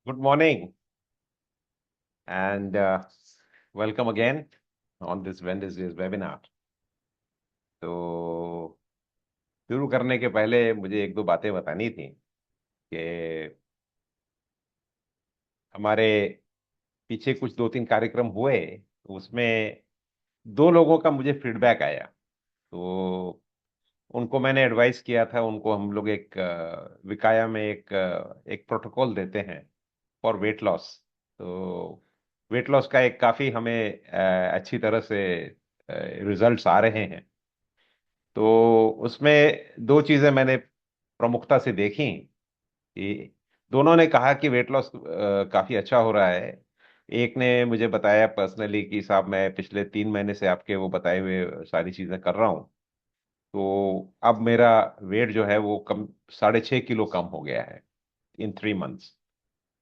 Good morning and welcome again on this Wednesday's webinar. तो शुरू करने के पहले मुझे एक दो बातें बतानी थी कि हमारे पीछे कुछ दो तीन कार्यक्रम हुए, तो उसमें दो लोगों का मुझे फीडबैक आया। तो उनको मैंने एडवाइस किया था, उनको हम लोग एक विकाया में एक प्रोटोकॉल देते हैं फॉर वेट लॉस। तो वेट लॉस का एक काफ़ी हमें अच्छी तरह से रिजल्ट्स आ रहे हैं। तो उसमें दो चीज़ें मैंने प्रमुखता से देखी कि दोनों ने कहा कि वेट लॉस काफ़ी अच्छा हो रहा है। एक ने मुझे बताया पर्सनली कि साहब मैं पिछले 3 महीने से आपके वो बताए हुए सारी चीज़ें कर रहा हूँ, तो अब मेरा वेट जो है वो कम 6.5 किलो कम हो गया है इन 3 मंथ्स।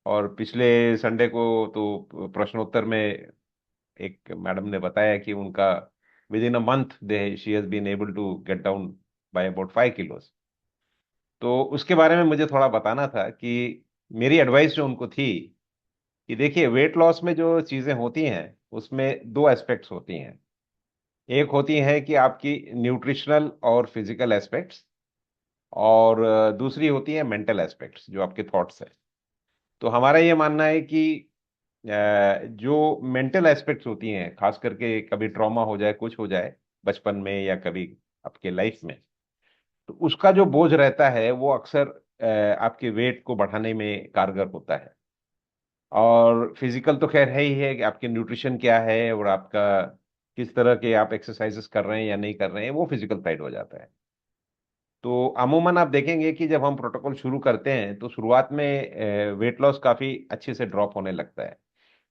और पिछले संडे को तो प्रश्नोत्तर में एक मैडम ने बताया कि उनका within a month they she has been able to get down by about 5 kilos. तो उसके बारे में मुझे थोड़ा बताना था कि मेरी एडवाइस जो उनको थी कि देखिए वेट लॉस में जो चीजें होती हैं उसमें दो एस्पेक्ट्स होती हैं। एक होती है कि आपकी न्यूट्रिशनल और फिजिकल एस्पेक्ट्स, और दूसरी होती है मेंटल एस्पेक्ट्स जो आपके थॉट्स है। तो हमारा ये मानना है कि जो मेंटल एस्पेक्ट्स होती हैं, खास करके कभी ट्रॉमा हो जाए, कुछ हो जाए बचपन में या कभी आपके लाइफ में, तो उसका जो बोझ रहता है वो अक्सर आपके वेट को बढ़ाने में कारगर होता है। और फिजिकल तो खैर है ही है कि आपके न्यूट्रिशन क्या है और आपका किस तरह के आप एक्सरसाइजेस कर रहे हैं या नहीं कर रहे हैं, वो फिजिकल साइड हो जाता है। तो अमूमन आप देखेंगे कि जब हम प्रोटोकॉल शुरू करते हैं तो शुरुआत में वेट लॉस काफी अच्छे से ड्रॉप होने लगता है।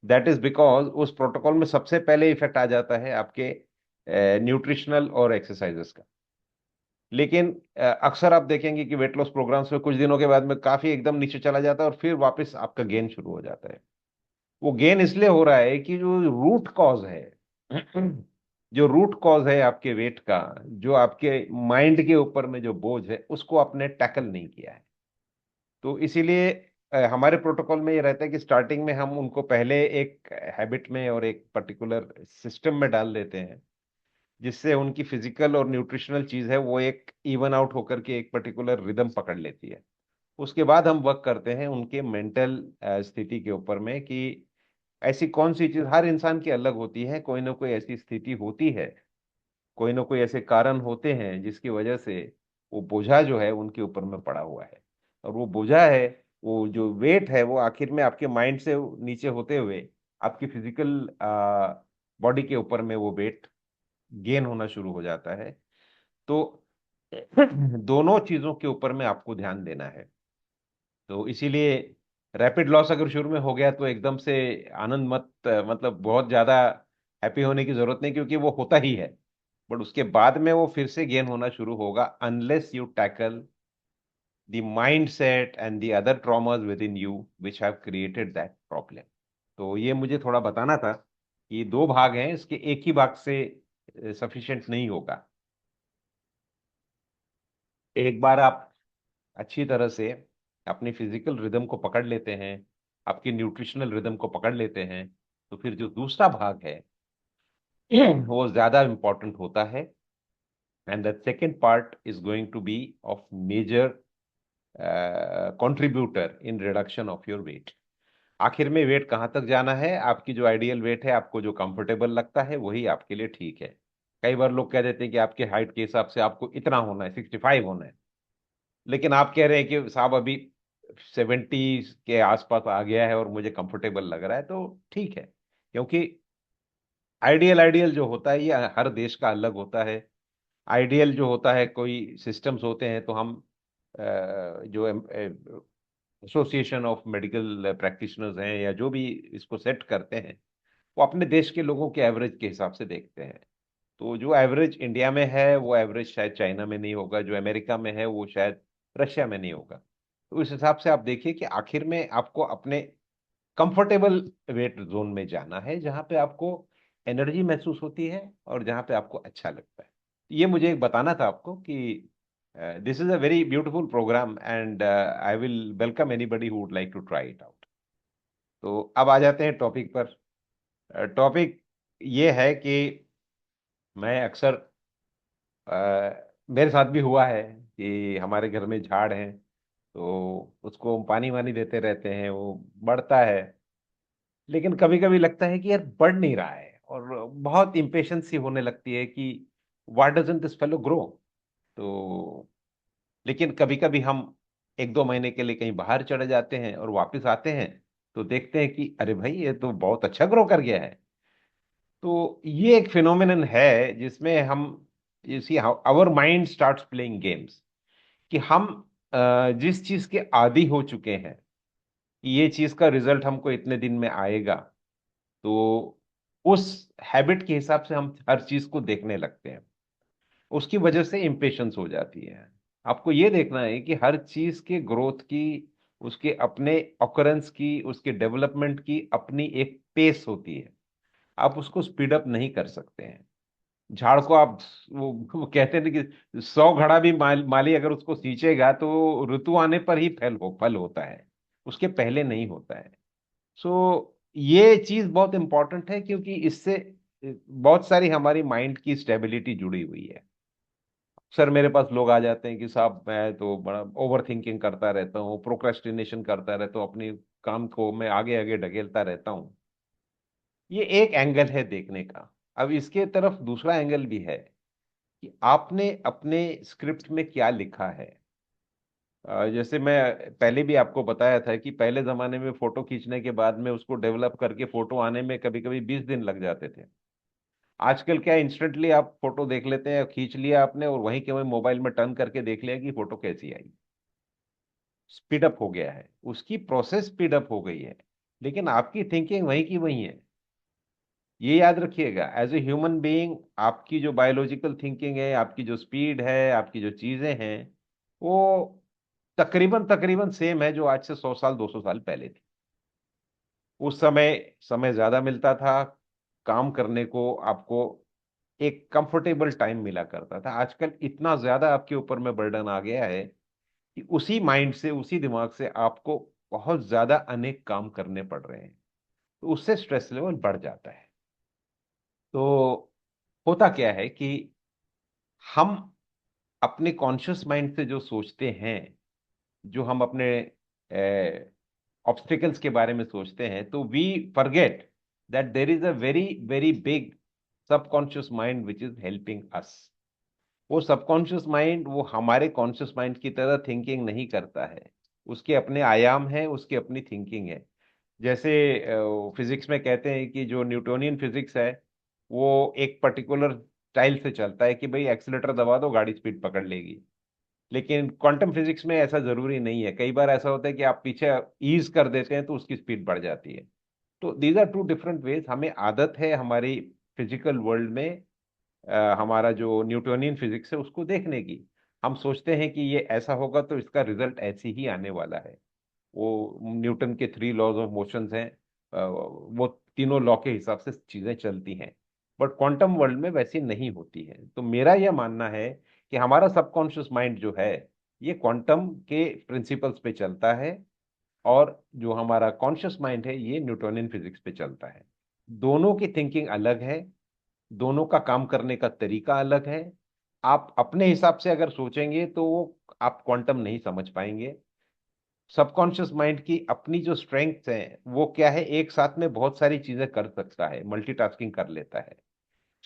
दैट इज बिकॉज उस प्रोटोकॉल में सबसे पहले इफेक्ट आ जाता है आपके न्यूट्रिशनल और एक्सरसाइजेस का। लेकिन अक्सर आप देखेंगे कि वेट लॉस प्रोग्राम्स में कुछ दिनों के बाद में काफी एकदम नीचे चला जाता है और फिर वापस आपका गेन शुरू हो जाता है। वो गेन इसलिए हो रहा है कि जो रूट कॉज है जो रूट कॉज है आपके वेट का, जो आपके माइंड के ऊपर में जो बोझ है उसको आपने टैकल नहीं किया है। तो इसीलिए हमारे प्रोटोकॉल में ये रहता है कि स्टार्टिंग में हम उनको पहले एक हैबिट में और एक पर्टिकुलर सिस्टम में डाल देते हैं, जिससे उनकी फिजिकल और न्यूट्रिशनल चीज है वो एक इवन आउट होकर के एक पर्टिकुलर रिदम पकड़ लेती है। उसके बाद हम वर्क करते हैं उनके मेंटल स्थिति के ऊपर में कि ऐसी कौन सी चीज हर इंसान की अलग होती है, कोई ना कोई ऐसी स्थिति होती है, कोई ना कोई ऐसे कारण होते हैं जिसकी वजह से वो बोझा जो है उनके ऊपर में पड़ा हुआ है। और वो बोझा है, वो जो वेट है वो आखिर में आपके माइंड से नीचे होते हुए आपकी फिजिकल बॉडी के ऊपर में वो वेट गेन होना शुरू हो जाता है। तो दोनों चीजों के ऊपर में आपको ध्यान देना है। तो इसीलिए रैपिड लॉस अगर शुरू में हो गया तो एकदम से आनंद मत, मतलब बहुत ज्यादा हैप्पी होने की जरूरत नहीं, क्योंकि वो होता ही है। बट उसके बाद में वो फिर से गेन होना शुरू होगा unless you tackle the mind set and the other traumas with in you which have created that problem. तो ये मुझे थोड़ा बताना था कि दो भाग हैं इसके, एक ही भाग से सफिशिएंट नहीं होगा। एक बार आप अच्छी तरह से अपनी फिजिकल रिदम को पकड़ लेते हैं, आपकी न्यूट्रिशनल रिदम को पकड़ लेते हैं, तो फिर जो दूसरा भाग है वो ज्यादा इंपॉर्टेंट होता है। And the second part is going to be of major contributor in reduction of your weight. आखिर में वेट कहाँ तक जाना है, आपकी जो आइडियल वेट है, आपको जो कंफर्टेबल लगता है वही आपके लिए ठीक है। कई बार लोग कह देते हैं कि आपके हाइट के हिसाब से आपको इतना होना है, 65 होना है। लेकिन आप कह रहे हैं कि साहब अभी 70 के आसपास आ गया है और मुझे कंफर्टेबल लग रहा है, तो ठीक है। क्योंकि आइडियल आइडियल जो होता है ये हर देश का अलग होता है। आइडियल जो होता है, कोई सिस्टम्स होते हैं, तो हम जो एसोसिएशन ऑफ मेडिकल प्रैक्टिशनर्स हैं या जो भी इसको सेट करते हैं, वो अपने देश के लोगों के एवरेज के हिसाब से देखते हैं। तो जो एवरेज इंडिया में है वो एवरेज शायद चाइना में नहीं होगा, जो अमेरिका में है वो शायद रशिया में नहीं होगा। तो इस हिसाब से आप देखिए कि आखिर में आपको अपने कंफर्टेबल वेट जोन में जाना है, जहां पे आपको एनर्जी महसूस होती है और जहां पे आपको अच्छा लगता है। ये मुझे एक बताना था आपको कि this is a very beautiful program and I will welcome anybody who would like to try it out. तो अब आ जाते हैं टॉपिक पर। टॉपिक ये है कि मैं अक्सर, मेरे साथ भी हुआ है कि हमारे घर में झाड़ है, तो उसको हम पानी वानी देते रहते हैं, वो बढ़ता है। लेकिन कभी कभी लगता है कि यार बढ़ नहीं रहा है, और बहुत इम्पेशंस सी होने लगती है कि why doesn't this fellow grow. तो लेकिन कभी कभी हम एक दो महीने के लिए कहीं बाहर चले जाते हैं और वापस आते हैं, तो देखते हैं कि अरे भाई ये तो बहुत अच्छा ग्रो कर गया है। तो ये एक फिनोमिनन है जिसमें हम, you see our mind starts playing games, कि हम जिस चीज के आदी हो चुके हैं कि ये चीज का रिजल्ट हमको इतने दिन में आएगा, तो उस हैबिट के हिसाब से हम हर चीज को देखने लगते हैं। उसकी वजह से इम्पेशंस हो जाती है। आपको ये देखना है कि हर चीज के ग्रोथ की, उसके अपने ऑकरेंस की, उसके डेवलपमेंट की अपनी एक पेस होती है। आप उसको स्पीड अप नहीं कर सकते हैं। झाड़ को आप, वो कहते हैं ना कि 100 घड़ा भी माली अगर उसको सींचेगा तो ऋतु आने पर ही फल होता है, उसके पहले नहीं होता है। सो ये चीज बहुत इंपॉर्टेंट है, क्योंकि इससे बहुत सारी हमारी माइंड की स्टेबिलिटी जुड़ी हुई है। सर मेरे पास लोग आ जाते हैं कि साहब मैं तो बड़ा ओवर थिंकिंग करता रहता हूँ, प्रोक्रेस्टिनेशन करता रहता हूँ, अपनी काम को मैं आगे आगे ढकेलता रहता हूँ। ये एक एंगल है देखने का। अब इसके तरफ दूसरा एंगल भी है कि आपने अपने स्क्रिप्ट में क्या लिखा है। जैसे मैं पहले भी आपको बताया था कि पहले जमाने में फोटो खींचने के बाद में उसको डेवलप करके फोटो आने में कभी कभी 20 दिन लग जाते थे। आजकल क्या, इंस्टेंटली आप फोटो देख लेते हैं, खींच लिया आपने और वहीं के वहीं मोबाइल में टर्न करके देख लिया कि फोटो कैसी आई। स्पीड अप हो गया है, उसकी प्रोसेस स्पीड अप हो गई है, लेकिन आपकी थिंकिंग वहीं की वहीं है। ये याद रखिएगा, एज ए ह्यूमन बीइंग आपकी जो बायोलॉजिकल थिंकिंग है, आपकी जो स्पीड है, आपकी जो चीजें हैं, वो तकरीबन तकरीबन सेम है जो आज से 100 साल 200 साल पहले थी। उस समय समय ज्यादा मिलता था काम करने को, आपको एक कंफर्टेबल टाइम मिला करता था। आजकल इतना ज्यादा आपके ऊपर में बर्डन आ गया है कि उसी माइंड से, उसी दिमाग से आपको बहुत ज्यादा अनेक काम करने पड़ रहे हैं, तो उससे स्ट्रेस लेवल बढ़ जाता है। तो होता क्या है कि हम अपने कॉन्शियस माइंड से जो सोचते हैं, जो हम अपने ऑब्स्टिकल्स के बारे में सोचते हैं, तो we forget that there is a very very big subconscious mind which is helping us. वो सबकॉन्शियस माइंड वो हमारे कॉन्शियस माइंड की तरह थिंकिंग नहीं करता है। उसके अपने आयाम है, उसकी अपनी थिंकिंग है। जैसे फिजिक्स में कहते हैं कि जो न्यूटोनियन फिजिक्स है, वो एक पर्टिकुलर स्टाइल से चलता है कि भाई एक्सीलेटर दबा दो गाड़ी स्पीड पकड़ लेगी। लेकिन क्वांटम फिजिक्स में ऐसा जरूरी नहीं है। कई बार ऐसा होता है कि आप पीछे ईज कर देते हैं तो उसकी स्पीड बढ़ जाती है। तो these are two different ways. हमें आदत है हमारी फिजिकल वर्ल्ड में हमारा जो न्यूटोनियन फिजिक्स है उसको देखने की। हम सोचते हैं कि ये ऐसा होगा तो इसका रिजल्ट ऐसे ही आने वाला है। वो न्यूटन के 3 लॉज ऑफ मोशंस हैं, वो तीनों लॉ के हिसाब से चीजें चलती हैं। बट क्वांटम वर्ल्ड में वैसी नहीं होती है। तो मेरा यह मानना है कि हमारा सबकॉन्शियस माइंड जो है, ये क्वांटम के प्रिंसिपल्स पे चलता है, और जो हमारा कॉन्शियस माइंड है ये न्यूटोनियन फिजिक्स पे चलता है। दोनों की थिंकिंग अलग है, दोनों का काम करने का तरीका अलग है। आप अपने हिसाब से अगर सोचेंगे तो वो आप क्वांटम नहीं समझ पाएंगे। सबकॉन्शियस माइंड की अपनी जो स्ट्रेंग्थ है वो क्या है, एक साथ में बहुत सारी चीजें कर सकता है, मल्टीटास्किंग कर लेता है।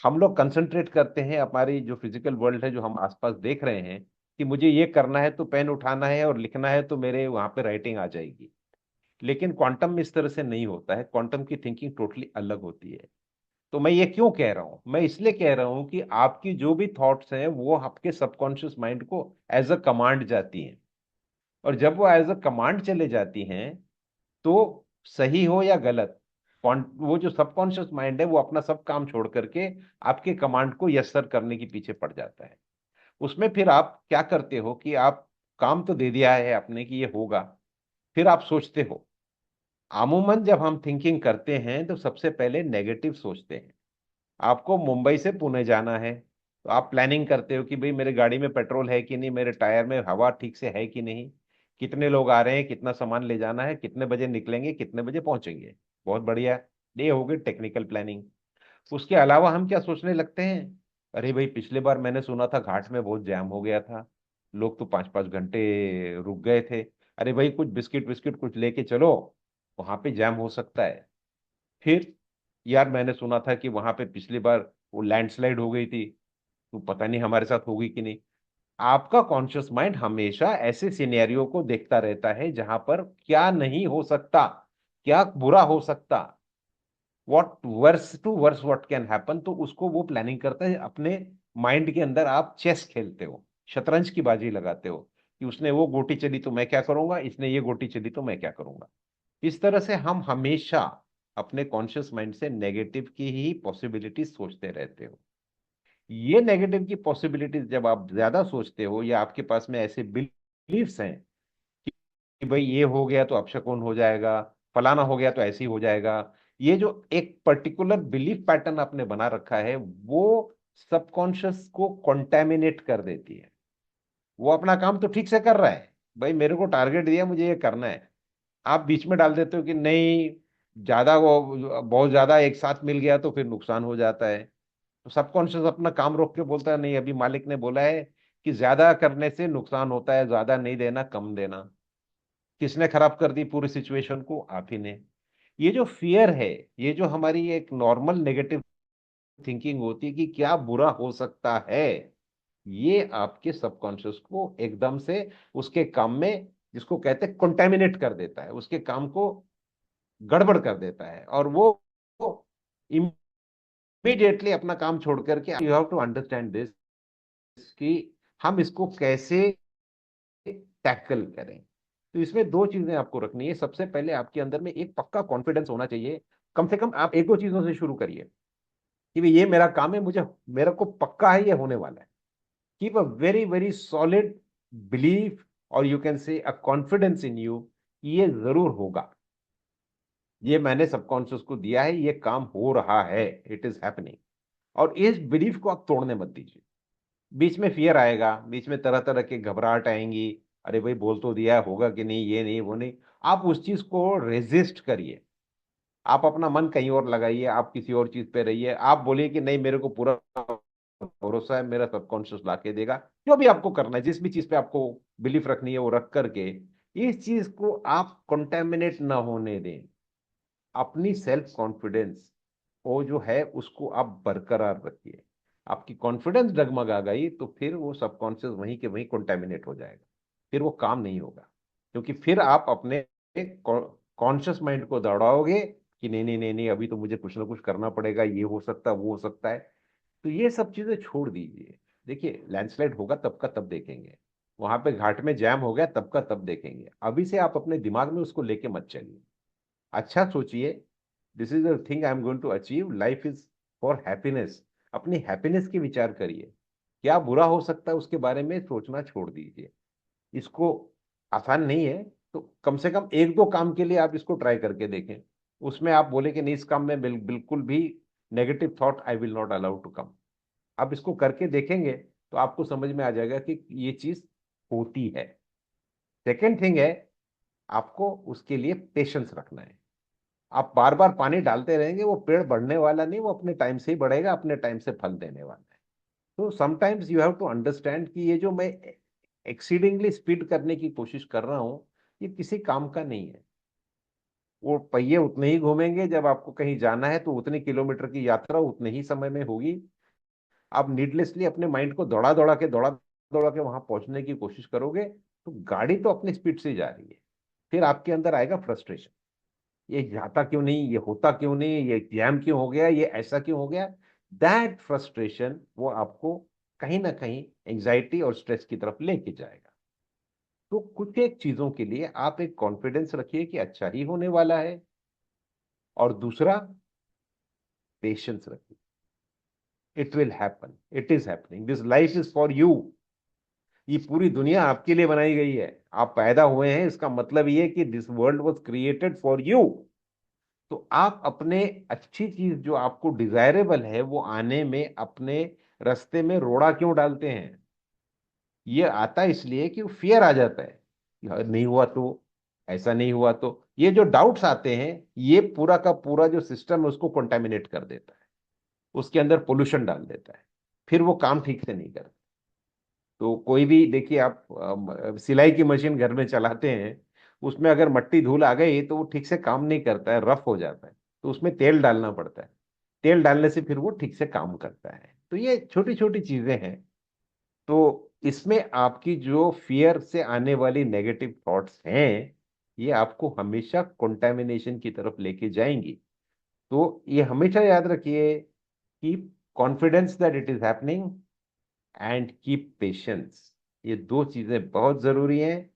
हम लोग कंसंट्रेट करते हैं, हमारी जो फिजिकल वर्ल्ड है जो हम आसपास देख रहे हैं, कि मुझे ये करना है तो पेन उठाना है और लिखना है तो मेरे वहां पे राइटिंग आ जाएगी। लेकिन क्वांटम में इस तरह से नहीं होता है, क्वांटम की थिंकिंग टोटली अलग होती है। तो मैं ये क्यों कह रहा हूं, मैं इसलिए कह रहा हूं कि आपकी जो भी थॉट्स हैं वो आपके सबकॉन्शियस माइंड को एज अ कमांड जाती हैं। और जब वो एज अ कमांड चले जाती हैं, तो सही हो या गलत, वो जो सबकॉन्शियस माइंड है वो अपना सब काम छोड़ करके आपके कमांड को यस सर करने के पीछे पड़ जाता है। उसमें फिर आप क्या करते हो कि आप काम तो दे दिया है आपने कि ये होगा, फिर आप सोचते हो। अमूमन जब हम थिंकिंग करते हैं तो सबसे पहले नेगेटिव सोचते हैं। आपको मुंबई से पुणे जाना है, तो आप प्लानिंग करते हो कि भाई मेरे गाड़ी में पेट्रोल है कि नहीं, मेरे टायर में हवा ठीक से है कि नहीं। कितने लोग आ रहे हैं, कितना सामान ले जाना है, कितने बजे निकलेंगे, कितने बजे पहुंचेंगे। बहुत बढ़िया, ये हो गई टेक्निकल प्लानिंग। उसके अलावा हम क्या सोचने लगते हैं, अरे भाई पिछले बार मैंने सुना था घाट में बहुत जैम हो गया था, लोग तो 5-5 घंटे रुक गए थे। अरे भाई कुछ बिस्किट विस्किट कुछ लेके चलो, वहां पे जैम हो सकता है। फिर यार मैंने सुना था कि वहां पे पिछली बार वो लैंडस्लाइड हो गई थी, तो पता नहीं हमारे साथ होगी कि नहीं। आपका कॉन्शियस माइंड हमेशा ऐसे सिनेरियो को देखता रहता है जहां पर क्या नहीं हो सकता, क्या बुरा हो सकता, what worse to worse what can happen, तो उसको वो प्लानिंग करता है अपने माइंड के अंदर। आप चेस खेलते हो, शतरंज की बाजी लगाते हो कि उसने वो गोटी चली तो मैं क्या करूंगा, इसने ये गोटी चली तो मैं क्या करूंगा। इस तरह से हम हमेशा अपने कॉन्शियस माइंड से नेगेटिव की ही पॉसिबिलिटीज सोचते रहते हो। ये नेगेटिव की पॉसिबिलिटीज जब आप ज्यादा सोचते हो, या आपके पास में ऐसे बिलीफ्स हैं कि भाई ये हो गया तो अपशकुन हो जाएगा, फलाना हो गया तो ऐसे ही हो जाएगा, ये जो एक पर्टिकुलर बिलीफ पैटर्न आपने बना रखा है, वो सबकॉन्शियस को कॉन्टेमिनेट कर देती है। वो अपना काम तो ठीक से कर रहा है, भाई मेरे को टारगेट दिया मुझे ये करना है, आप बीच में डाल देते हो कि नहीं, ज्यादा वो बहुत ज्यादा एक साथ मिल गया तो फिर नुकसान हो जाता है। तो सबकॉन्शियस अपना काम रोक के बोलता है नहीं, अभी मालिक ने बोला है कि ज्यादा करने से नुकसान होता है, ज्यादा नहीं देना, कम देना। किसने खराब कर दी पूरी सिचुएशन को, आप ही ने। ये जो फियर है, ये जो हमारी एक नॉर्मल नेगेटिव थिंकिंग होती है कि क्या बुरा हो सकता है, ये आपके सबकॉन्शियस को एकदम से उसके काम में, जिसको कहते हैं कंटेमिनेट कर देता है, उसके काम को गड़बड़ कर देता है। और वो इमीडिएटली अपना काम छोड़ करके, you have to understand this, कि हम इसको कैसे टैकल करें। तो इसमें दो चीजें आपको रखनी है। सबसे पहले आपके अंदर में एक पक्का कॉन्फिडेंस होना चाहिए। कम से कम आप एक दो चीजों से शुरू करिए कि भाई ये मेरा काम है, मुझे, मेरे को पक्का है ये होने वाला है। Keep a very very solid belief, और you can say a confidence in you, ये जरूर होगा, ये मैंने सबकॉन्शियस को दिया है, ये काम हो रहा है, इट इज हैपनिंग। और इस बिलीफ को आप तोड़ने मत दीजिए। बीच में फियर आएगा, बीच में तरह तरह की घबराहट आएंगी, अरे भाई बोल तो दिया है, होगा कि नहीं, ये नहीं वो नहीं। आप उस चीज को रेजिस्ट करिए, आप अपना मन कहीं और लगाइए, आप किसी और चीज पे रहिए, आप बोलिए कि नहीं मेरे को पूरा भरोसा है, मेरा सबकॉन्शियस ला के देगा। जो भी आपको करना है, जिस भी चीज पे आपको बिलीफ रखनी है वो रख करके इस चीज को आप कंटेमिनेट ना होने दें। अपनी सेल्फ कॉन्फिडेंस वो जो है उसको आप बरकरार रखिए। आपकी कॉन्फिडेंस डगमगा गई तो फिर वो सबकॉन्शियस वहीं के वहीं कंटेमिनेट हो जाएगा, फिर वो काम नहीं होगा। क्योंकि फिर आप अपने कॉन्शियस माइंड को दौड़ाओगे कि नहीं नहीं नहीं नहीं, अभी तो मुझे कुछ ना कुछ करना पड़ेगा, ये हो सकता है वो हो सकता है। तो ये सब चीजें छोड़ दीजिए। देखिए लैंडस्लाइड होगा तब का तब देखेंगे, वहां पे घाट में जैम हो गया तब का तब देखेंगे, अभी से आप अपने दिमाग में उसको लेके मत चलिए। अच्छा सोचिए, this is the thing I am going to achieve, life is for happiness. अपनी हैप्पीनेस की विचार करिए, क्या बुरा हो सकता है उसके बारे में सोचना छोड़ दीजिए। इसको, आसान नहीं है तो कम से कम एक दो काम के लिए आप इसको ट्राई करके देखें। उसमें आप बोले कि नहीं इस काम में बिल्कुल भी negative thought I will not allow to come. आप इसको करके देखेंगे तो आपको समझ में आ जाएगा कि ये चीज होती है। सेकेंड थिंग है, आपको उसके लिए पेशेंस रखना है। आप बार बार पानी डालते रहेंगे, वो पेड़ बढ़ने वाला नहीं, वो अपने टाइम से ही बढ़ेगा, अपने टाइम से फल देने वाला है। तो sometimes you have to understand कि ये जो मैं एक्सीडिंगली स्पीड करने की कोशिश कर रहा हूं, ये किसी काम का नहीं है। वो पहिए उतने ही घूमेंगे, जब आपको कहीं जाना है तो उतनी किलोमीटर की यात्रा उतने ही समय में होगी। आप नीडलेसली अपने माइंड को दौड़ा दौड़ा के वहां पहुंचने की कोशिश करोगे तो गाड़ी तो अपनी स्पीड से ही जा रही है। फिर आपके अंदर आएगा फ्रस्ट्रेशन, ये जाता क्यों नहीं, ये होता क्यों नहीं, ये जैम क्यों हो गया, ये ऐसा क्यों हो गया। दैट फ्रस्ट्रेशन वो आपको कहीं ना कहीं एंजाइटी और स्ट्रेस की तरफ लेके जाएगा। तो कुछ एक चीजों के लिए आप एक कॉन्फिडेंस रखिए कि अच्छा ही होने वाला है। और दूसरा, पेशेंस रखिए, it will happen, it is happening, this life is for you. ये पूरी दुनिया आपके लिए बनाई गई है, आप पैदा हुए हैं, इसका मतलब ये है कि this world was created for you. तो आप अपने अच्छी चीज जो आपको डिजायरेबल है वो आने में अपने रास्ते में रोड़ा क्यों डालते हैं। ये आता है इसलिए कि फियर आ जाता है नहीं हुआ तो, ऐसा नहीं हुआ तो, ये जो डाउट्स आते हैं, ये पूरा का पूरा जो सिस्टम है उसको कंटामिनेट कर देता है, उसके अंदर पोल्यूशन डाल देता है, फिर वो काम ठीक से नहीं करता। तो कोई भी देखिए, आप सिलाई की मशीन घर में चलाते हैं, उसमें अगर मट्टी धूल आ गई तो वो ठीक से काम नहीं करता है, रफ हो जाता है, तो उसमें तेल डालना पड़ता है। तेल डालने से फिर वो ठीक से काम करता है। तो ये छोटी छोटी चीजें हैं। तो इसमें आपकी जो फियर से आने वाली नेगेटिव थॉट्स हैं, ये आपको हमेशा कंटेमिनेशन की तरफ लेके जाएंगी। तो ये हमेशा याद रखिए, keep confidence that it is happening and keep patience. ये दो चीजें बहुत जरूरी हैं।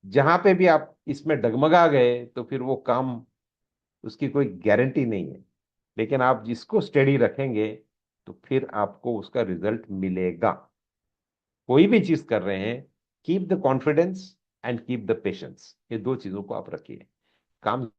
जहां पे भी आप इसमें डगमगा गए तो फिर वो काम, उसकी कोई गारंटी नहीं है। लेकिन आप जिसको स्टडी रखेंगे तो फिर आपको उसका रिजल्ट मिलेगा। कोई भी चीज कर रहे हैं, keep the confidence and keep the patience, ये दो चीजों को आप रखिए, काम।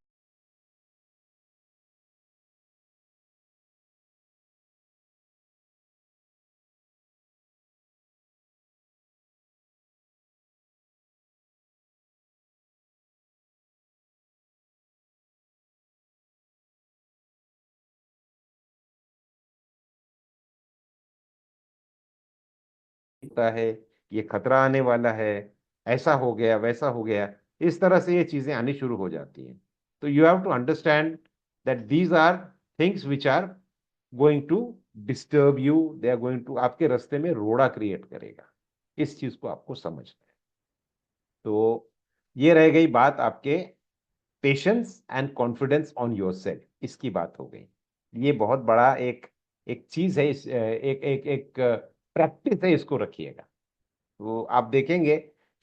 होता है, ये खतरा आने वाला है, ऐसा हो गया वैसा हो गया, इस तरह से ये चीजें आनी शुरू हो जाती हैं। तो you have to understand that these are things which are going to disturb you, they are going to आपके रास्ते में रोड़ा क्रिएट करेगा। इस चीज को आपको समझना है। तो ये रह गई बात आपके patience and confidence on your self, इसकी बात हो गई। ये बहुत बड़ा एक एक चीज है, इस एक एक एक प्रैक्टिस है, इसको रखिएगा। तो आप देखेंगे,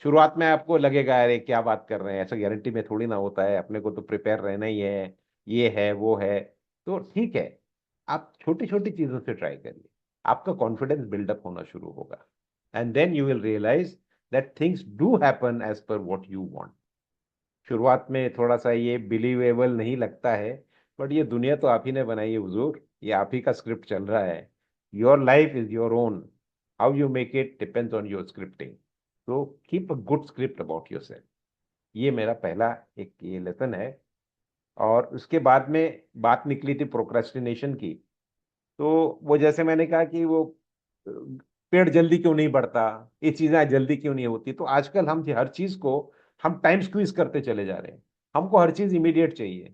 शुरुआत में आपको लगेगा अरे क्या बात कर रहे हैं, ऐसा गारंटी में थोड़ी ना होता है, अपने को तो प्रिपेयर रहना ही है, ये है वो है। तो ठीक है, आप छोटी छोटी चीजों से ट्राई करिए, आपका कॉन्फिडेंस बिल्डअप होना शुरू होगा। And then you will realise that things do happen as per what you want. शुरुआत में थोड़ा सा ये बिलीवेबल नहीं लगता है, बट ये दुनिया तो आप ही ने बनाई है हुजूर, ये आप ही का स्क्रिप्ट चल रहा है। Your life is your own, how you make it depends on your scripting. तो keep a good script about yourself. ये मेरा पहला एक ये लेसन है। और उसके बाद में बात निकली थी प्रोक्रेस्टिनेशन की। तो वो जैसे मैंने कहा कि वो पेड़ जल्दी क्यों नहीं बढ़ता, ये चीजें जल्दी क्यों नहीं होती, तो आजकल हम हर चीज को हम टाइम स्क्वीज करते चले जा रहे हैं। हमको हर चीज इमीडिएट चाहिए,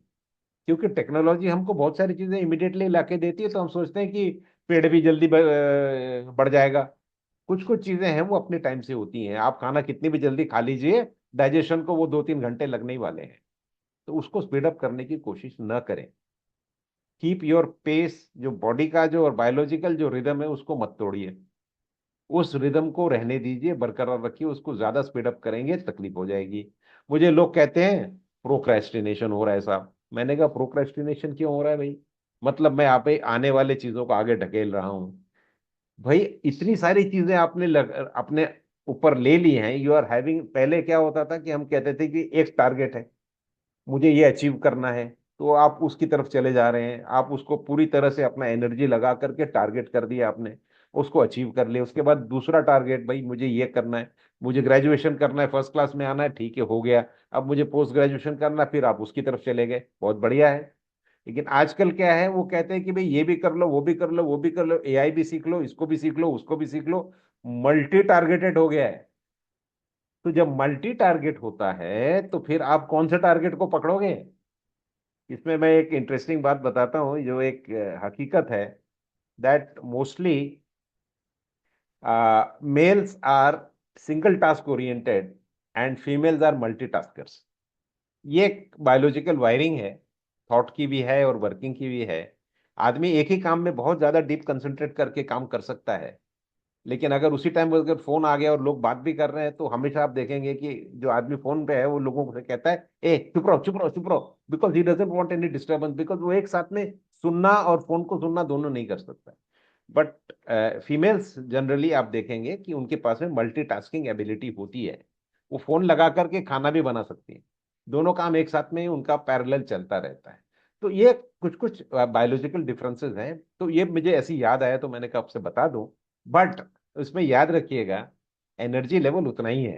क्योंकि टेक्नोलॉजी हमको बहुत सारी चीजें इमीडिएटली लाके देती है, तो हम सोचते हैं कि पेड़ भी जल्दी बढ़ जाएगा। कुछ कुछ चीजें हैं वो अपने टाइम से होती हैं। आप खाना कितनी भी जल्दी खा लीजिए, डाइजेशन को वो 2-3 घंटे लगने ही वाले हैं। तो उसको स्पीड अप करने की कोशिश न करें। कीप योर पेस, जो बॉडी का जो और बायोलॉजिकल जो रिदम है उसको मत तोड़िए। उस रिदम को रहने दीजिए, बरकरार रखिए। उसको ज्यादा स्पीड अप करेंगे तकलीफ हो जाएगी। मुझे लोग कहते हैं प्रोक्रेस्टिनेशन हो रहा है साहब। मैंने कहा प्रोक्रेस्टिनेशन क्यों हो रहा है भाई? मतलब मैं आप आने वाले चीजों को आगे ढकेल रहा हूं? भाई इतनी सारी चीजें आपने अपने ऊपर ले ली हैं। यू आर हैविंग, पहले क्या होता था कि हम कहते थे कि एक टारगेट है, मुझे ये अचीव करना है, तो आप उसकी तरफ चले जा रहे हैं, आप उसको पूरी तरह से अपना एनर्जी लगा करके टारगेट कर दिया आपने, उसको अचीव कर लिया। उसके बाद दूसरा टारगेट, भाई मुझे ये करना है, मुझे ग्रेजुएशन करना है, फर्स्ट क्लास में आना है, ठीक है हो गया। अब मुझे पोस्ट ग्रेजुएशन करना है, फिर आप उसकी तरफ चले गए, बहुत बढ़िया है। लेकिन आजकल क्या है, वो कहते हैं कि भाई ये भी कर लो, वो भी कर लो, वो भी कर लो, एआई भी सीख लो, इसको भी सीख लो, उसको भी सीख लो। मल्टी टारगेटेड हो गया है। तो जब मल्टी टारगेट होता है तो फिर आप कौन से टारगेट को पकड़ोगे? इसमें मैं एक इंटरेस्टिंग बात बताता हूँ, जो एक हकीकत है, that mostly males are single task oriented and females are multitaskers. ये एक बायोलॉजिकल वायरिंग है, थॉट की भी है और वर्किंग की भी है। आदमी एक ही काम में बहुत ज्यादा डीप कंसंट्रेट करके काम कर सकता है, लेकिन अगर उसी टाइम अगर फोन आ गया और लोग बात भी कर रहे हैं, तो हमेशा आप देखेंगे कि जो आदमी फोन पे है वो लोगों से कहता है ए चुप रहो चुप रहो चुप रहो, because he doesn't want any disturbance, because वो एक साथ में सुनना और फोन को सुनना दोनों नहीं कर सकता। बट फीमेल्स जनरली आप देखेंगे कि उनके पास में मल्टीटास्किंग एबिलिटी होती है। वो फोन लगा करके खाना भी बना सकती है, दोनों काम एक साथ में ही उनका पैरेलल चलता रहता है। तो ये कुछ कुछ बायोलॉजिकल डिफरेंसेस हैं। तो ये मुझे ऐसी याद आया तो मैंने कहा आपसे बता दूं। बट उसमें याद रखिएगा, एनर्जी लेवल उतना ही है।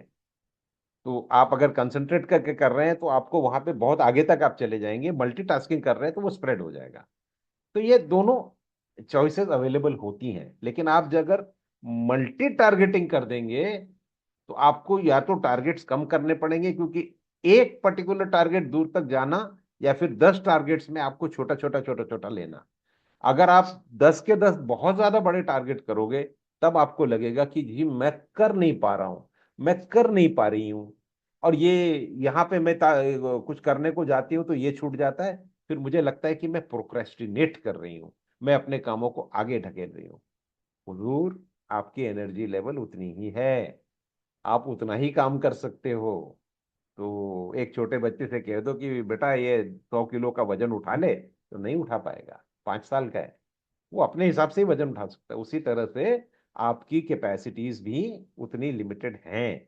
तो आप अगर कंसंट्रेट करके कर रहे हैं तो आपको वहां पे बहुत आगे तक आप चले जाएंगे, मल्टीटास्किंग कर रहे हैं तो वो स्प्रेड हो जाएगा। तो ये दोनों चॉइसेस अवेलेबल होती हैं, लेकिन आप जब अगर मल्टी टारगेटिंग कर देंगे तो आपको या तो टारगेट्स कम करने पड़ेंगे, क्योंकि एक पर्टिकुलर टारगेट दूर तक जाना, या फिर 10 टारगेट्स में आपको छोटा छोटा छोटा छोटा लेना। अगर आप 10 के 10 बहुत ज्यादा बड़े टारगेट करोगे, तब आपको लगेगा कि जी मैं कर नहीं पा रहा हूं, मैं कर नहीं पा रही हूं, और ये यहाँ पे मैं कुछ करने को जाती हूँ तो ये छूट जाता है। फिर मुझे लगता है कि मैं प्रोक्रेस्टिनेट कर रही हूँ, मैं अपने कामों को आगे ढकेल रही हूँ। हुजूर, आपकी एनर्जी लेवल उतनी ही है, आप उतना ही काम कर सकते हो। तो एक छोटे बच्चे से कह दो कि बेटा ये 100 किलो का वजन उठा ले, तो नहीं उठा पाएगा, 5 साल का है, वो अपने हिसाब से ही वजन उठा सकता है। उसी तरह से आपकी कैपेसिटीज भी उतनी लिमिटेड हैं,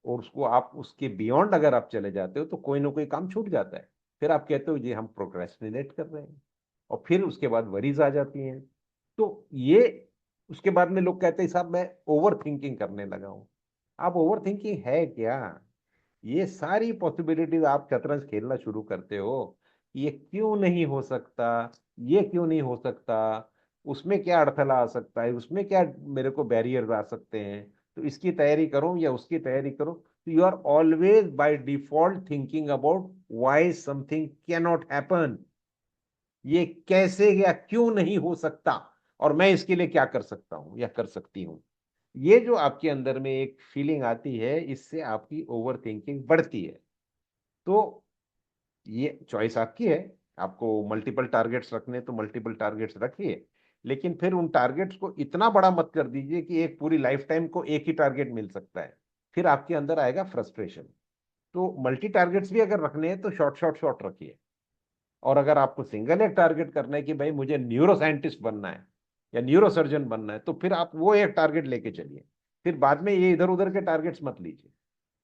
और उसको आप उसके बियॉन्ड अगर आप चले जाते हो तो कोई ना कोई काम छूट जाता है। फिर आप कहते हो जी हम प्रोक्रेस्टिनेट कर रहे हैं, और फिर उसके बाद वरीज आ जाती हैं। तो ये उसके बाद में लोग कहते हैं साहब मैं ओवर थिंकिंग करने लगा हूं। आप ओवर थिंकिंग है क्या? ये सारी पॉसिबिलिटीज आप शतरंज खेलना शुरू करते हो, ये क्यों नहीं हो सकता, ये क्यों नहीं हो सकता, उसमें क्या अड़थला आ सकता है, उसमें क्या मेरे को बैरियर आ सकते हैं, तो इसकी तैयारी करूं या उसकी तैयारी करूं। तो you are always by default thinking about why something can not happen, ये कैसे या क्यों नहीं हो सकता, और मैं इसके लिए क्या कर सकता हूं या कर सकती हूँ। ये जो आपके अंदर में एक फीलिंग आती है, इससे आपकी ओवर थिंकिंग बढ़ती है। तो ये चॉइस आपकी है, आपको मल्टीपल टारगेट्स रखने तो मल्टीपल टारगेट्स रखिए, लेकिन फिर उन टारगेट्स को इतना बड़ा मत कर दीजिए कि एक पूरी लाइफ टाइम को एक ही टारगेट मिल सकता है। फिर आपके अंदर आएगा फ्रस्ट्रेशन। तो मल्टी टारगेट्स भी अगर रखने हैं तो शॉर्ट शॉर्ट शॉर्ट रखिए। और अगर आपको सिंगल एक टारगेट करना है कि भाई मुझे न्यूरो साइंटिस्ट बनना है या न्यूरो सर्जन बनना है, तो फिर आप वो एक टारगेट लेके चलिए। फिर बाद में ये इधर उधर के टारगेट्स मत लीजिए।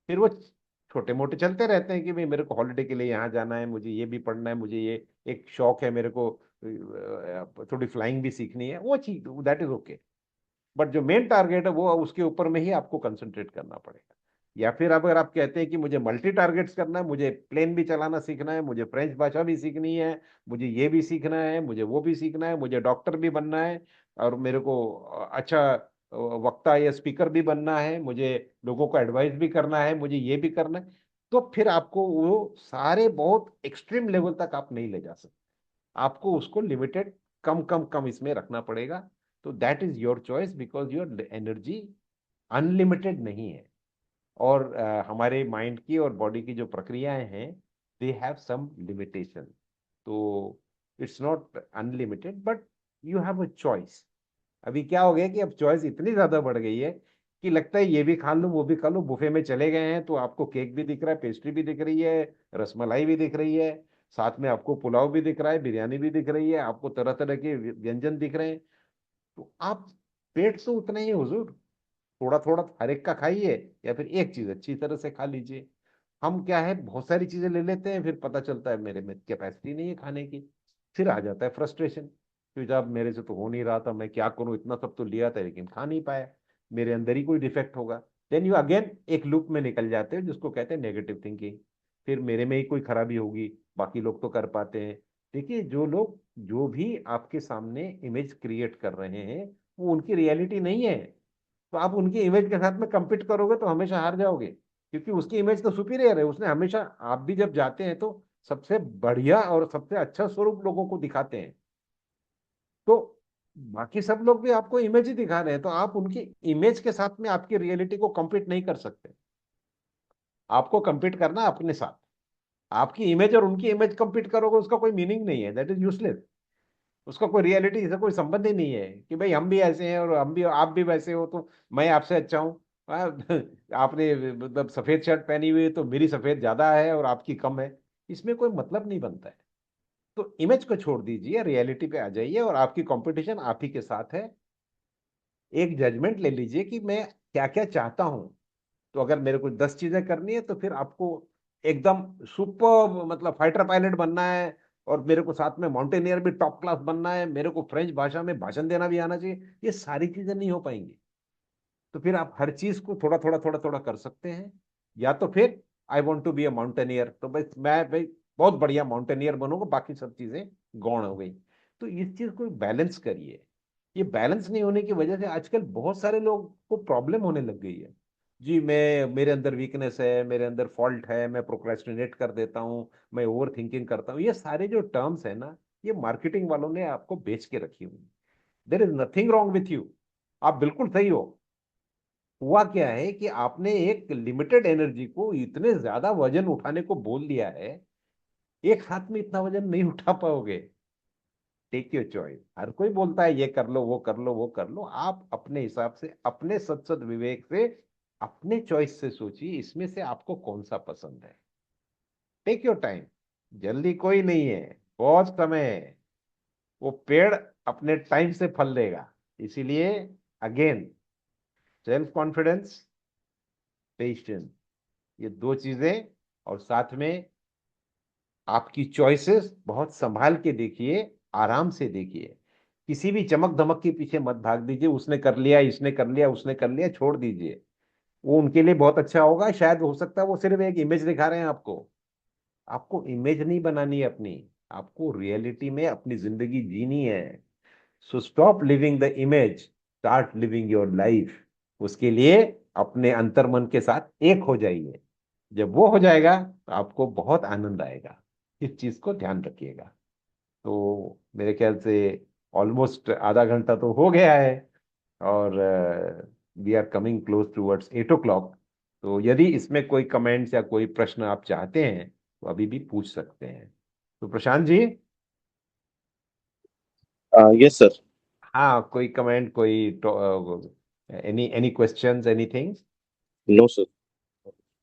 फिर वो छोटे मोटे चलते रहते हैं कि भाई मेरे को हॉलिडे के लिए यहाँ जाना है, मुझे ये भी पढ़ना है, मुझे ये एक शौक है मेरे को, थोड़ी फ्लाइंग भी सीखनी है, वो चीज दैट इज ओके। बट जो मेन टारगेट है वो उसके ऊपर में ही आपको कंसंट्रेट करना पड़ेगा। या फिर अब अगर आप कहते हैं कि मुझे मल्टी टारगेट्स करना है, मुझे प्लेन भी चलाना सीखना है, मुझे फ्रेंच भाषा भी सीखनी है, मुझे ये भी सीखना है, मुझे वो भी सीखना है, मुझे डॉक्टर भी बनना है, और मेरे को अच्छा वक्ता या स्पीकर भी बनना है, मुझे लोगों को एडवाइस भी करना है, मुझे ये भी करना है, तो फिर आपको वो सारे बहुत एक्सट्रीम लेवल तक आप नहीं ले जा सकते। आपको उसको लिमिटेड, कम कम कम इसमें रखना पड़ेगा। तो that is your choice, because your energy unlimited नहीं है। और हमारे माइंड की और बॉडी की जो प्रक्रियाएं हैं, दे हैव सम लिमिटेशन। तो it's not unlimited, but you have a choice. अभी क्या हो गया कि अब चॉइस इतनी ज्यादा बढ़ गई है कि लगता है ये भी खा लूं वो भी खा लूं। बुफे में चले गए हैं तो आपको केक भी दिख रहा है, पेस्ट्री भी दिख रही है, रसमलाई भी दिख रही है, साथ में आपको पुलाव भी दिख रहा है, बिरयानी भी दिख रही है, आपको तरह तरह के व्यंजन दिख रहे हैं। तो आप, पेट तो उतना ही है हुजूर, थोड़ा थोड़ा हर एक का खाइए, या फिर एक चीज अच्छी तरह से खा लीजिए। हम क्या है, बहुत सारी चीजें ले लेते हैं, फिर पता चलता है मेरे में कैपेसिटी नहीं है खाने की। फिर आ जाता है फ्रस्ट्रेशन कि जब मेरे से तो हो नहीं रहा था, मैं क्या करूं, इतना सब तो लिया था लेकिन खा नहीं पाया, मेरे अंदर ही कोई डिफेक्ट होगा। देन यू अगेन एक लूप में निकल जाते हो जिसको कहते हैं नेगेटिव थिंकिंग। फिर मेरे में ही कोई खराबी होगी, बाकी लोग तो कर पाते हैं। देखिए, जो लोग जो भी आपके सामने इमेज क्रिएट कर रहे हैं, वो उनकी रियलिटी नहीं है। तो आप उनकी इमेज के साथ में compete करोगे तो हमेशा हार जाओगे, क्योंकि उसकी इमेज तो सुपीरियर है। उसने हमेशा, आप भी जब जाते हैं तो सबसे बढ़िया और सबसे अच्छा स्वरूप लोगों को दिखाते हैं। तो बाकी सब लोग भी आपको इमेज ही दिखा रहे हैं, तो आप उनकी इमेज के साथ में आपकी रियलिटी को compete नहीं कर सकते। आपको compete करना है अपने साथ। आपकी इमेज और उनकी इमेज compete करोगे, उसका कोई मीनिंग नहीं है, दैट इज यूजलेस। उसका कोई रियलिटी से कोई संबंध ही नहीं है कि भाई हम भी ऐसे हैं और हम भी, आप भी वैसे हो, तो मैं आपसे अच्छा हूँ। आपने मतलब सफेद शर्ट पहनी हुई है तो मेरी सफेद ज्यादा है और आपकी कम है, इसमें कोई मतलब नहीं बनता है। तो इमेज को छोड़ दीजिए, रियलिटी पे आ जाइए, और आपकी कंपटीशन आप ही के साथ है। एक जजमेंट ले लीजिए कि मैं क्या क्या चाहता हूँ। तो अगर मेरे को 10 चीजें करनी है तो फिर आपको एकदम सुपर मतलब फाइटर पायलट बनना है, और मेरे को साथ में माउंटेनियर भी टॉप क्लास बनना है, मेरे को फ्रेंच भाषा में भाषण देना भी आना चाहिए, ये सारी चीजें नहीं हो पाएंगी। तो फिर आप हर चीज को थोड़ा थोड़ा थोड़ा थोड़ा कर सकते हैं। या तो फिर I want to be a mountaineer, तो बस मैं भाई बहुत बढ़िया माउंटेनियर बनूंगा, बाकी सब चीजें गौण हो गई। तो इस चीज को बैलेंस करिए। ये बैलेंस नहीं होने की वजह से आजकल बहुत सारे लोग को प्रॉब्लम होने लग गई है। जी मैं, मेरे अंदर वीकनेस है, मेरे अंदर फॉल्ट है, मैं प्रोक्रेस्टिनेट कर देता हूँ, मैं ओवर थिंकिंग करता हूँ, ये सारे जो टर्म्स है ना, ये मार्केटिंग वालों ने आपको बेच के रखी हुई। There is nothing wrong with you, आप बिल्कुल सही हो। हुआ क्या है कि आपने एक लिमिटेड एनर्जी को इतने ज्यादा वजन उठाने को बोल दिया है, एक साथ में इतना वजन नहीं उठा पाओगे। Take your choice. हर कोई बोलता है ये कर लो, वो कर लो, वो कर लो, आप अपने हिसाब से, अपने सद विवेक से, अपने चॉइस से सोचिए इसमें से आपको कौन सा पसंद है। Take your time. जल्दी कोई नहीं है, बहुत समय है। वो पेड़ अपने टाइम से फल देगा। इसीलिए अगेन, सेल्फ कॉन्फिडेंस, पेशेंस, ये दो चीजें, और साथ में आपकी चॉइसेस बहुत संभाल के देखिए, आराम से देखिए। किसी भी चमक धमक के पीछे मत भाग दीजिए, उसने कर लिया, इसने कर लिया, उसने कर लिया, छोड़ दीजिए। वो उनके लिए बहुत अच्छा होगा, शायद हो सकता है वो सिर्फ एक इमेज दिखा रहे हैं आपको। आपको इमेज नहीं बनानी है अपनी, आपको रियलिटी में अपनी जिंदगी जीनी है। So stop living the image, start living your life. उसके लिए अपने अंतर्मन के साथ एक हो जाइए। जब वो हो जाएगा तो आपको बहुत आनंद आएगा। इस चीज को ध्यान रखिएगा। तो मेरे ख्याल से ऑलमोस्ट आधा घंटा तो हो गया है, और we are coming close towards 8 o'clock। तो यदि इसमें कोई कमेंट्स या कोई प्रश्न आप चाहते हैं तो अभी भी पूछ सकते हैं। तो प्रशांत जी। Yes sir. हाँ, कोई कमेंट, कोई any any questions, anything? No sir.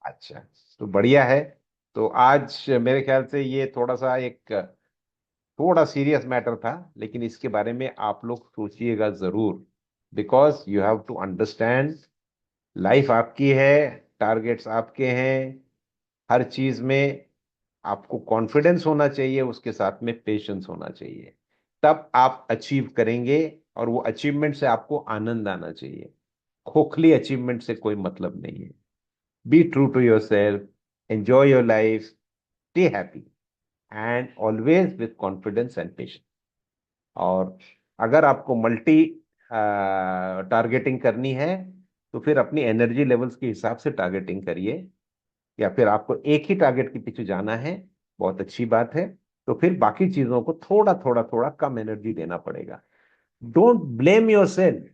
अच्छा, तो बढ़िया है। तो आज मेरे ख्याल से ये थोड़ा सा एक थोड़ा सीरियस मैटर था, लेकिन इसके बारे में आप लोग सोचिएगा जरूर। Because you have to understand, life आपकी है, टारगेट्स आपके हैं। हर चीज में आपको कॉन्फिडेंस होना चाहिए, उसके साथ में पेशेंस होना चाहिए। तब आप अचीव करेंगे, और वो अचीवमेंट से आपको आनंद आना चाहिए। खोखली अचीवमेंट से कोई मतलब नहीं है। Be true to yourself, enjoy your life, stay happy, and always with confidence and patience. और अगर आपको मल्टी टारगेटिंग करनी है, तो फिर अपनी एनर्जी लेवल्स के हिसाब से टारगेटिंग करिए। या फिर आपको एक ही टारगेट के पीछे जाना है, बहुत अच्छी बात है। तो फिर बाकी चीजों को थोड़ा थोड़ा थोड़ा कम एनर्जी देना पड़ेगा। Don't blame your self.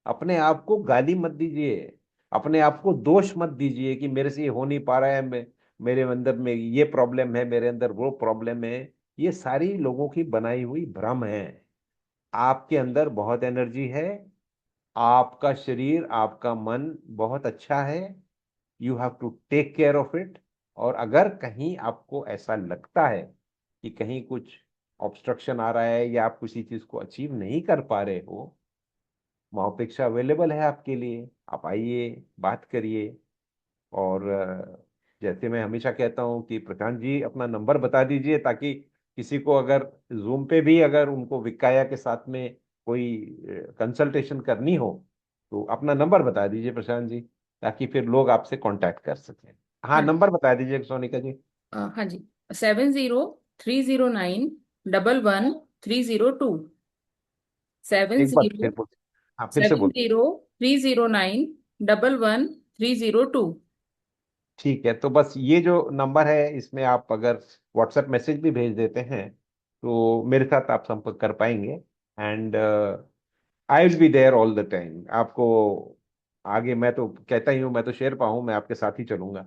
अपने आप को गाली मत दीजिए, अपने आप को दोष मत दीजिए कि मेरे से ये हो नहीं पा रहा है, मेरे अंदर में ये प्रॉब्लम है, मेरे अंदर वो प्रॉब्लम है। ये सारी लोगों की बनाई हुई भ्रम है। आपके अंदर बहुत एनर्जी है, आपका शरीर, आपका मन बहुत अच्छा है। You have to take care of it. और अगर कहीं आपको ऐसा लगता है कि कहीं कुछ ऑब्स्ट्रक्शन आ रहा है, या आप किसी चीज को अचीव नहीं कर पा रहे हो, महापेक्षा अवेलेबल है आपके लिए। आप आइए, बात करिए। और जैसे मैं हमेशा कहता हूँ कि प्रशांत जी अपना नंबर बता दीजिए, ताकि किसी को अगर जूम पे भी अगर उनको विकाया के साथ में कोई कंसल्टेशन करनी हो, तो अपना नंबर बता दीजिए प्रशांत जी, ताकि फिर लोग आपसे कांटेक्ट कर सकें। हाँ, हाँ नंबर बता दीजिए सोनिका जी। हाँ जी, 7030911130 सेवन एक बार जीरो फिर बोल। हाँ, फिर से सेवन बोल। जीरो 30911130 ठीक है, तो बस ये जो नंबर है, इसमें आप अगर व्हाट्सएप मैसेज भी भेज देते हैं तो मेरे साथ आप संपर्क कर पाएंगे। And I will be there all the time. आपको आगे, मैं तो कहता ही हूँ, मैं तो शेर हूँ, मैं आपके साथ ही चलूंगा।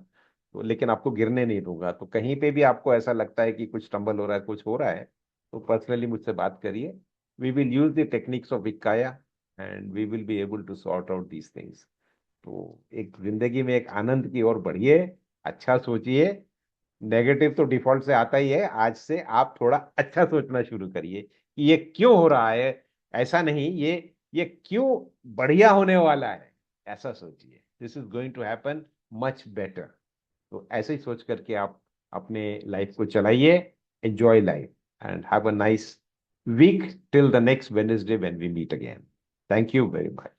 तो लेकिन आपको गिरने नहीं दूंगा। तो कहीं पे भी आपको ऐसा लगता है कि कुछ टंबल हो रहा है, कुछ हो रहा है, तो पर्सनली मुझसे बात करिए। We will use the techniques of विकाया, and we will be able to sort out these things. तो एक जिंदगी में एक आनंद की ओर बढ़िए, अच्छा सोचिए। नेगेटिव तो डिफॉल्ट से आता ही है, आज से आप थोड़ा अच्छा सोचना शुरू करिए कि ये क्यों हो रहा है। ऐसा नहीं, ये क्यों बढ़िया होने वाला है, ऐसा सोचिए। This is going to happen much better. तो ऐसे ही सोच करके आप अपने लाइफ को चलाइए। Enjoy life, and have a nice week till the next Wednesday when we meet again. Thank you very much.